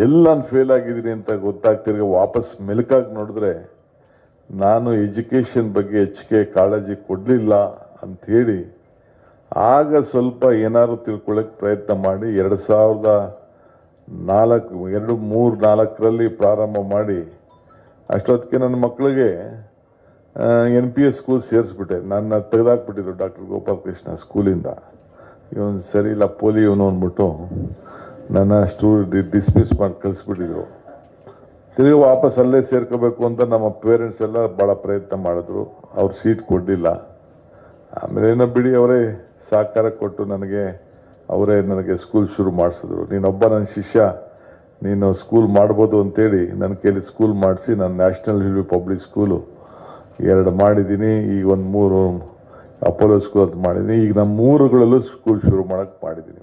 ಎಲ್ಲ ನಾನು ಫೇಲ್ ಆಗಿದ್ದೀನಿ ಅಂತ ಗೊತ್ತಾಗ್ತಿರೋ ವಾಪಸ್ ಮೆಲುಕಾಗಿ ನೋಡಿದ್ರೆ ನಾನು ಎಜುಕೇಷನ್ ಬಗ್ಗೆ ಹೆಚ್ಚಿಗೆ ಕಾಳಜಿ ಕೊಡಲಿಲ್ಲ ಅಂಥೇಳಿ ಆಗ ಸ್ವಲ್ಪ ಏನಾದ್ರು ತಿಳ್ಕೊಳ್ಳೋಕೆ ಪ್ರಯತ್ನ ಮಾಡಿ 2004 ಪ್ರಾರಂಭ ಮಾಡಿ ಅಷ್ಟೊತ್ತಿಗೆ ನನ್ನ ಮಕ್ಕಳಿಗೆ NPS ಸ್ಕೂಲ್ ಸೇರಿಸ್ಬಿಟ್ಟೆ. ನನ್ನ ತೆಗೆದಾಕ್ಬಿಟ್ಟಿದ್ರು ಡಾಕ್ಟರ್ ಗೋಪಾಲಕೃಷ್ಣ ಸ್ಕೂಲಿಂದ. ಇವನು ಸರಿ ಇಲ್ಲ ಪೋಲಿ ಇವನು ಅಂದ್ಬಿಟ್ಟು ನನ್ನ ಡಿಸ್ಮಿಸ್ ಮಾಡಿ ಕಳಿಸ್ಬಿಟ್ಟಿದ್ರು. ತಿರುಗಿ ವಾಪಸ್ ಅಲ್ಲೇ ಸೇರ್ಕೋಬೇಕು ಅಂತ ನಮ್ಮ ಪೇರೆಂಟ್ಸ್ ಎಲ್ಲ ಭಾಳ ಪ್ರಯತ್ನ ಮಾಡಿದ್ರು. ಅವ್ರು ಸೀಟ್ ಕೊಡಲಿಲ್ಲ. ಆಮೇಲೆ ಏನೋ ಬಿಡಿ, ಅವರೇ ಸಹಕಾರ ಕೊಟ್ಟು ಅವರೇ ನನಗೆ ಸ್ಕೂಲ್ ಶುರು ಮಾಡಿಸಿದ್ರು. ನೀನೊಬ್ಬ ನನ್ನ ಶಿಷ್ಯ, ನೀನು ಸ್ಕೂಲ್ ಮಾಡ್ಬೋದು ಅಂತೇಳಿ ನನ್ನ ಕೈಲಿ ಸ್ಕೂಲ್ ಮಾಡಿಸಿ ನಾನು ನ್ಯಾಷನಲ್ ಹಿಲ್ವಿ ಪಬ್ಲಿಕ್ ಸ್ಕೂಲು 2 ಮಾಡಿದ್ದೀನಿ. ಈಗ ಒಂದು 3 ಅಪೋಲೋ ಸ್ಕೂಲ್ ಅಂತ ಮಾಡಿದ್ದೀನಿ. ಈಗ ನಮ್ಮ 3ಗಳಲ್ಲೂ ಸ್ಕೂಲ್ ಶುರು ಮಾಡೋಕ್ಕೆ ಮಾಡಿದ್ದೀನಿ.